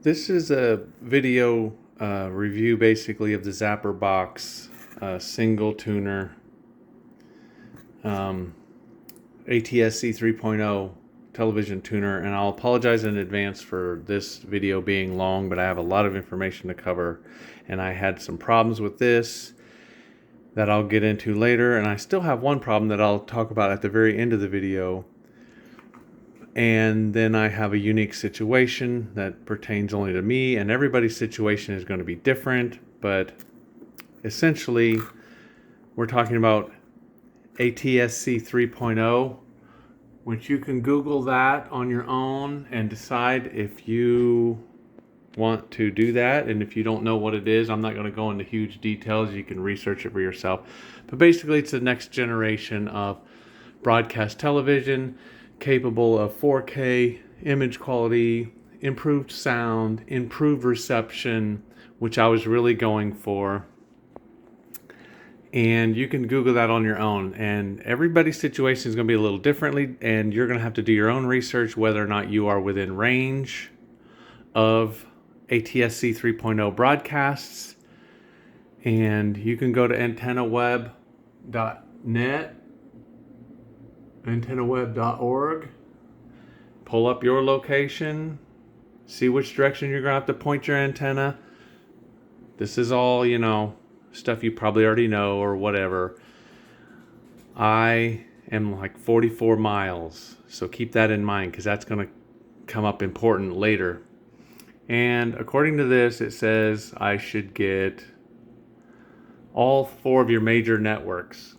This is a video review basically of the Zapperbox single tuner ATSC 3.0 television tuner, and I'll apologize in advance for this video being long, but I have a lot of information to cover, and I had some problems with this that I'll get into later, and I still have one problem that I'll talk about at the very end of the video. And then I have a unique situation that pertains only to me, and everybody's situation is going to be different, but essentially we're talking about ATSC 3.0, which you can Google that on your own and decide if you want to do that. And if you don't know what it is, I'm not going to go into huge details. You can research it for yourself. But basically, it's the next generation of broadcast television, capable of 4K image quality, improved sound, improved reception, which I was really going for. And you can Google that on your own. And everybody's situation is going to be a little differently, and you're going to have to do your own research whether or not you are within range of ATSC 3.0 broadcasts. And you can go to antennaweb.net, antennaweb.org, pull up your location, see which direction you're going to have to point your antenna. This is all, stuff you probably already know or whatever. I am like 44 miles, so keep that in mind because that's going to come up important later. And according to this, it says I should get all 4 of your major networks.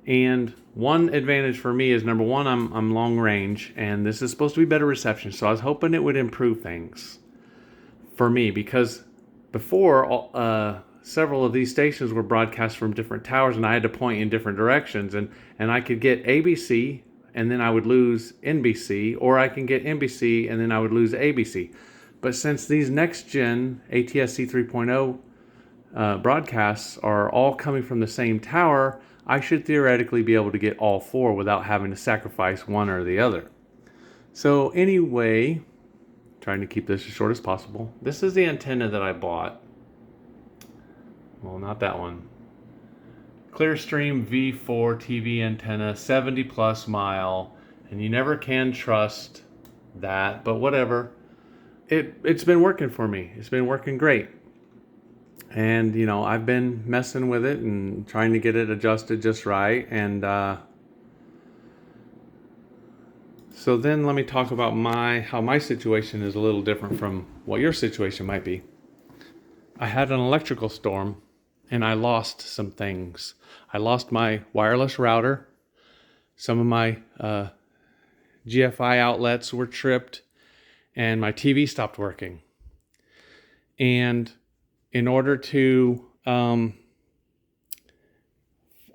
And one advantage for me is, number one, I'm long range, and this is supposed to be better reception. So I was hoping it would improve things for me, because before several of these stations were broadcast from different towers, and I had to point in different directions, and I could get ABC and then I would lose NBC, or I can get NBC and then I would lose ABC. But since these next gen ATSC 3.0 broadcasts are all coming from the same tower, I should theoretically be able to get all 4 without having to sacrifice one or the other. So anyway, trying to keep this as short as possible. This is the antenna that I bought. Well, not that one. Clearstream V4 TV antenna, 70 plus mile, and you never can trust that, but whatever. It's been working for me. It's been working great. And, I've been messing with it and trying to get it adjusted just right. And so then let me talk about how my situation is a little different from what your situation might be. I had an electrical storm and I lost some things. I lost my wireless router. Some of my GFI outlets were tripped, and my TV stopped working. And in order to,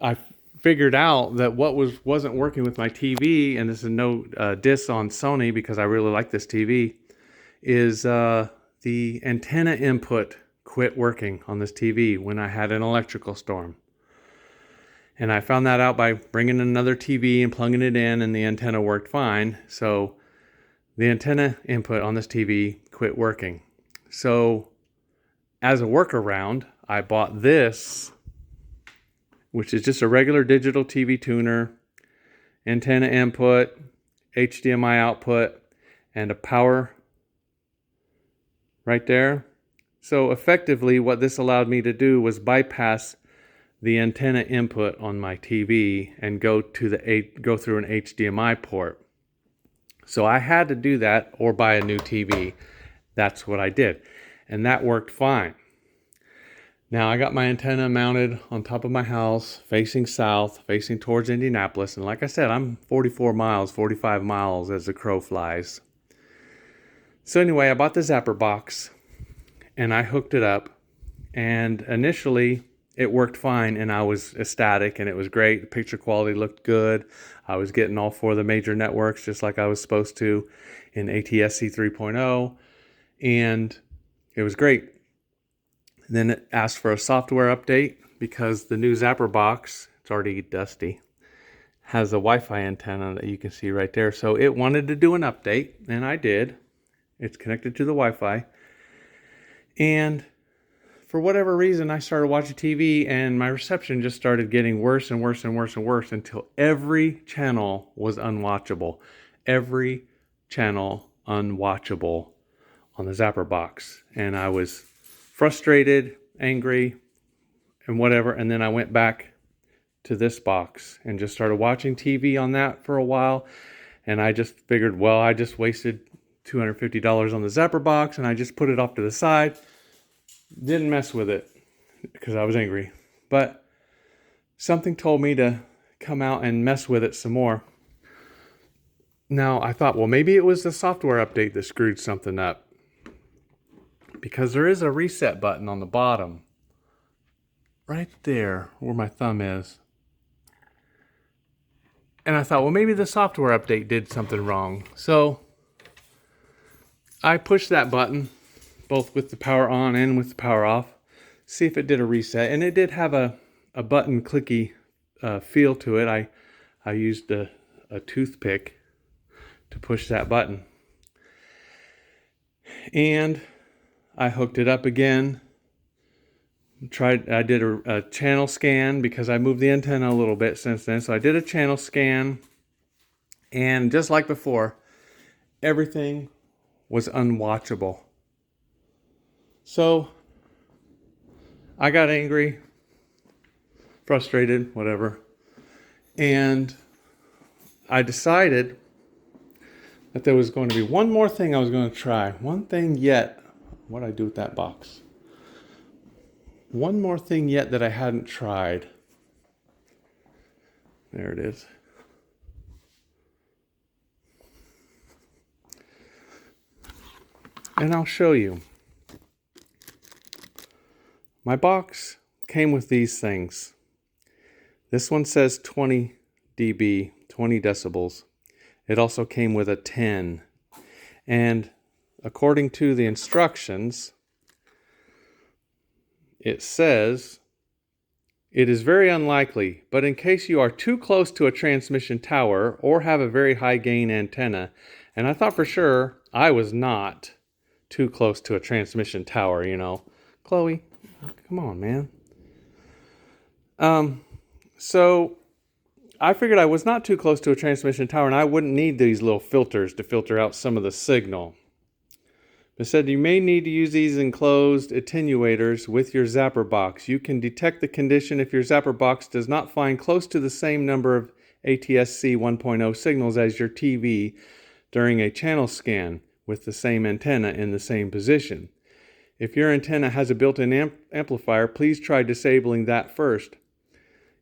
I figured out that what wasn't working with my TV, and this is no diss on Sony because I really like this TV, is the antenna input quit working on this TV when I had an electrical storm. And I found that out by bringing another TV and plugging it in, and the antenna worked fine. So the antenna input on this TV quit working. So as a workaround, I bought this, which is just a regular digital TV tuner, antenna input, HDMI output, and a power right there. So effectively, what this allowed me to do was bypass the antenna input on my TV and go through an HDMI port. So I had to do that or buy a new TV. That's what I did. And that worked fine. Now I got my antenna mounted on top of my house, facing south, facing towards Indianapolis. And like I said, I'm 45 miles as the crow flies. So anyway, I bought the Zapperbox and I hooked it up. And initially it worked fine, and I was ecstatic, and it was great. The picture quality looked good. I was getting all 4 of the major networks just like I was supposed to in ATSC 3.0, and it was great. Then it asked for a software update because the new Zapperbox, it's already dusty, has a Wi-Fi antenna that you can see right there. So it wanted to do an update, and I did. It's connected to the Wi-Fi. And for whatever reason, I started watching TV and my reception just started getting worse and worse and worse and worse until every channel was unwatchable. Every channel unwatchable on the Zapperbox. And I was frustrated, angry, and whatever. And then I went back to this box and just started watching TV on that for a while. And I just figured, well, I just wasted $250 on the Zapperbox and I just put it off to the side. Didn't mess with it because I was angry. But something told me to come out and mess with it some more. Now I thought, well, maybe it was the software update that screwed something up. Because there is a reset button on the bottom. Right there where my thumb is. And I thought, well, maybe the software update did something wrong. So I pushed that button, both with the power on and with the power off, see if it did a reset. And it did have a button clicky feel to it. I used a toothpick to push that button. And I hooked it up again. I did a channel scan because I moved the antenna a little bit since then. So I did a channel scan. And just like before, everything was unwatchable. So I got angry, frustrated, whatever. And I decided that there was going to be one more thing I was going to try. One thing yet. What did I do with that box? One more thing yet that I hadn't tried. There it is. And I'll show you. My box came with these things. This one says 20 dB, 20 decibels. It also came with a 10. And according to the instructions, it says, it is very unlikely, but in case you are too close to a transmission tower or have a very high gain antenna, and I thought for sure I was not too close to a transmission tower, you know. Chloe, come on, man. So I figured I was not too close to a transmission tower and I wouldn't need these little filters to filter out some of the signal. It said you may need to use these enclosed attenuators with your Zapperbox. You can detect the condition if your Zapperbox does not find close to the same number of ATSC 1.0 signals as your TV during a channel scan with the same antenna in the same position. If your antenna has a built-in amplifier, please try disabling that first.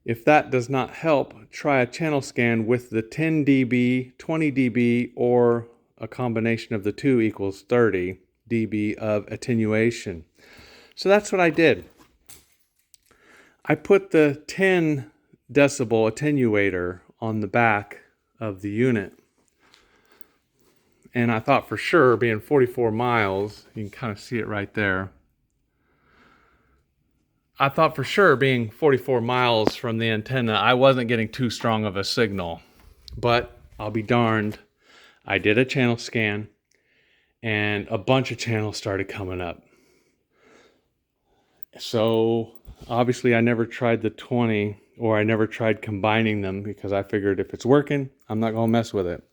If that does not help, try a channel scan with the 10 dB, 20 dB, or a combination of the two equals 30 dB of attenuation. So that's what I did. I put the 10 decibel attenuator on the back of the unit. And I thought for sure, being 44 miles, you can kind of see it right there. I thought for sure, being 44 miles from the antenna, I wasn't getting too strong of a signal. But I'll be darned, I did a channel scan, and a bunch of channels started coming up. So obviously I never tried the 20, or I never tried combining them, because I figured if it's working, I'm not going to mess with it.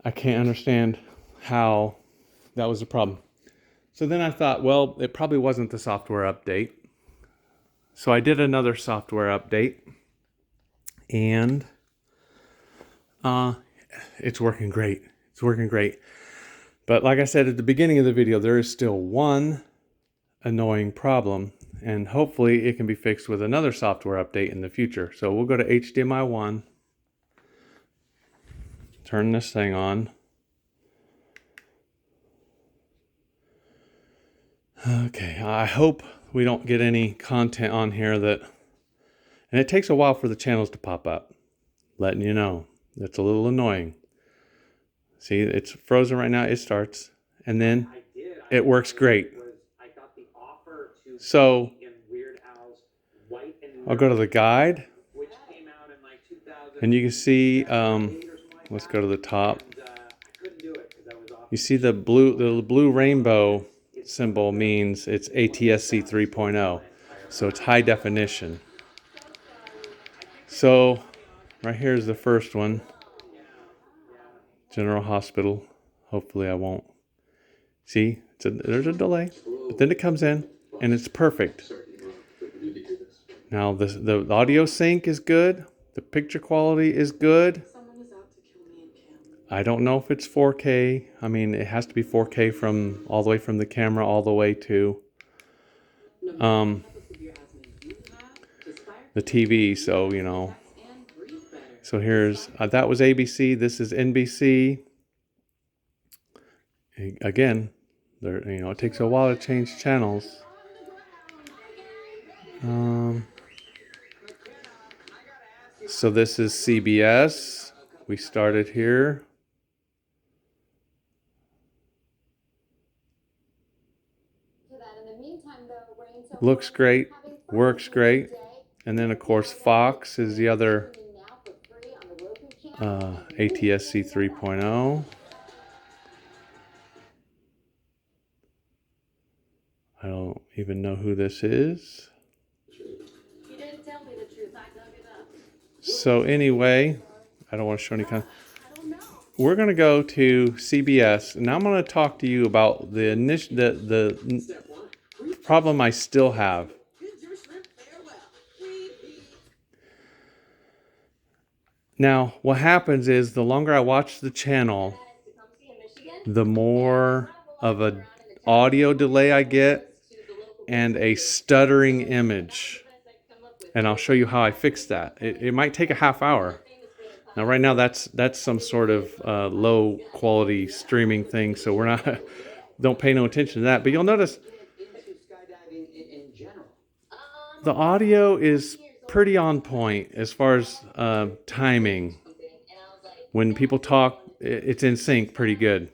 I can't understand how that was a problem. So then I thought, well, it probably wasn't the software update. So I did another software update, and it's working great. It's working great. But like I said at the beginning of the video, there is still one annoying problem, and hopefully it can be fixed with another software update in the future. So we'll go to HDMI 1, turn this thing on. Okay, I hope we don't get any content on here that, and it takes a while for the channels to pop up, letting you know. It's a little annoying. See, it's frozen right now. It starts, and then it works great. So I'll go to the guide, and you can see, let's go to the top. You see the blue rainbow symbol means it's ATSC 3.0. So it's high definition. So right here is the first one. General Hospital. Hopefully I won't. See, there's a delay, but then it comes in and it's perfect. Now the audio sync is good. The picture quality is good. I don't know if it's 4K. I mean, it has to be 4K from all the way from the camera all the way to the TV. So, you know. So here's, that was ABC. This is NBC. Again, there, you know, it takes a while to change channels. So this is CBS. We started here. Looks great, works great. And then of course Fox is the other ATSC 3.0. I don't even know who this is. You didn't tell me the truth. I dug it up. So anyway, I don't want to show any kind of... We're going to go to CBS, and I'm going to talk to you about the problem I still have. Now, what happens is the longer I watch the channel, the more of an audio delay I get and a stuttering image. And I'll show you how I fix that. It might take a half hour. Now, right now, that's some sort of low quality streaming thing, so we're not don't pay no attention to that. But you'll notice the audio is pretty on point as far as timing. When people talk, it's in sync pretty good.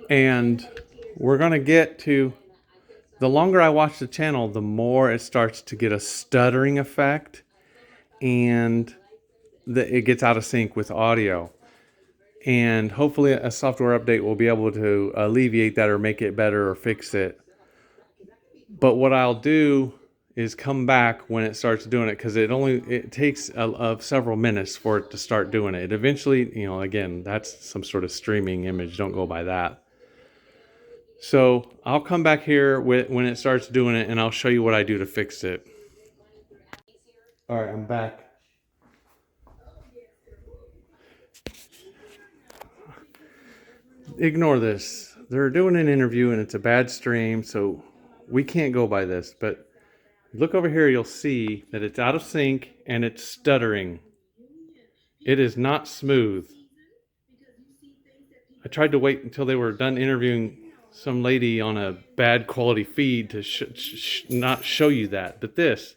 And we're gonna get to, the longer I watch the channel, the more it starts to get a stuttering effect, and it gets out of sync with audio. And hopefully a software update will be able to alleviate that or make it better or fix it. But what I'll do is come back when it starts doing it, because it takes several minutes for it to start doing it. It eventually, you know, again, that's some sort of streaming image. Don't go by that. So I'll come back here when it starts doing it, and I'll show you what I do to fix it. All right, I'm back. Ignore this. They're doing an interview, and it's a bad stream, so we can't go by this. But look over here, you'll see that it's out of sync and it's stuttering. It is not smooth. I tried to wait until they were done interviewing some lady on a bad quality feed to not show you that. But this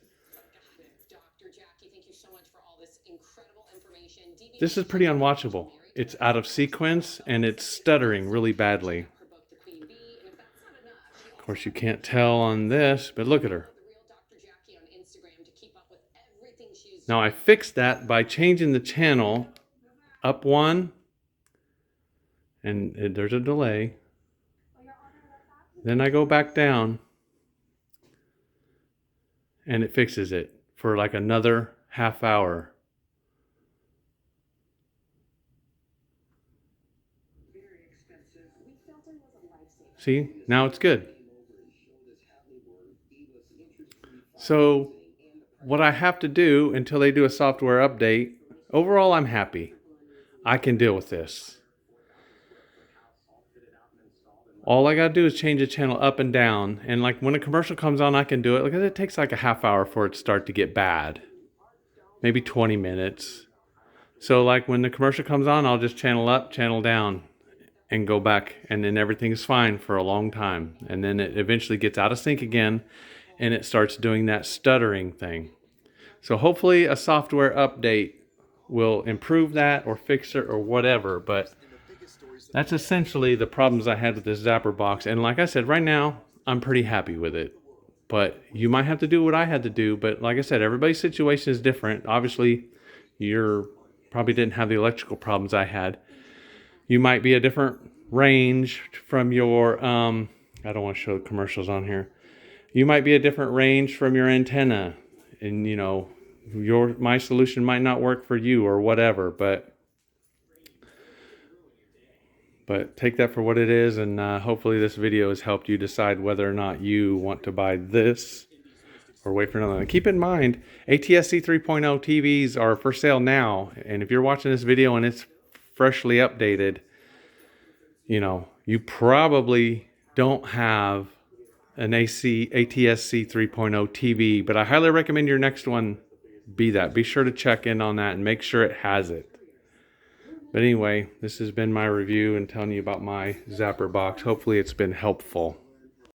is pretty unwatchable. It's out of sequence and it's stuttering really badly. Of course, you can't tell on this, but look at her. Now I fixed that by changing the channel up one, and there's a delay. Then I go back down and it fixes it for like another half hour. See, now it's good. So what I have to do until they do a software update, overall I'm happy. I can deal with this. All I got to do is change the channel up and down. And like when a commercial comes on, I can do it. Because it takes like a half hour for it to start to get bad. Maybe 20 minutes. So like when the commercial comes on, I'll just channel up, channel down, and go back. And then everything is fine for a long time. And then it eventually gets out of sync again. And it starts doing that stuttering thing. So hopefully a software update will improve that or fix it or whatever. But that's essentially the problems I had with this Zapperbox. And like I said, right now, I'm pretty happy with it. But you might have to do what I had to do. But like I said, everybody's situation is different. Obviously, you probably didn't have the electrical problems I had. You might be a different range from your, I don't want to show commercials on here. You might be a different range from your antenna, and you know, my solution might not work for you or whatever, but take that for what it is, and hopefully this video has helped you decide whether or not you want to buy this or wait for another one. Keep in mind, ATSC 3.0 TVs are for sale now, and if you're watching this video and it's freshly updated, you know, you probably don't have an ATSC 3.0 TV, but I highly recommend your next one be that. Be sure to check in on that and make sure it has it. But anyway, this has been my review and telling you about my Zapperbox. Hopefully it's been helpful.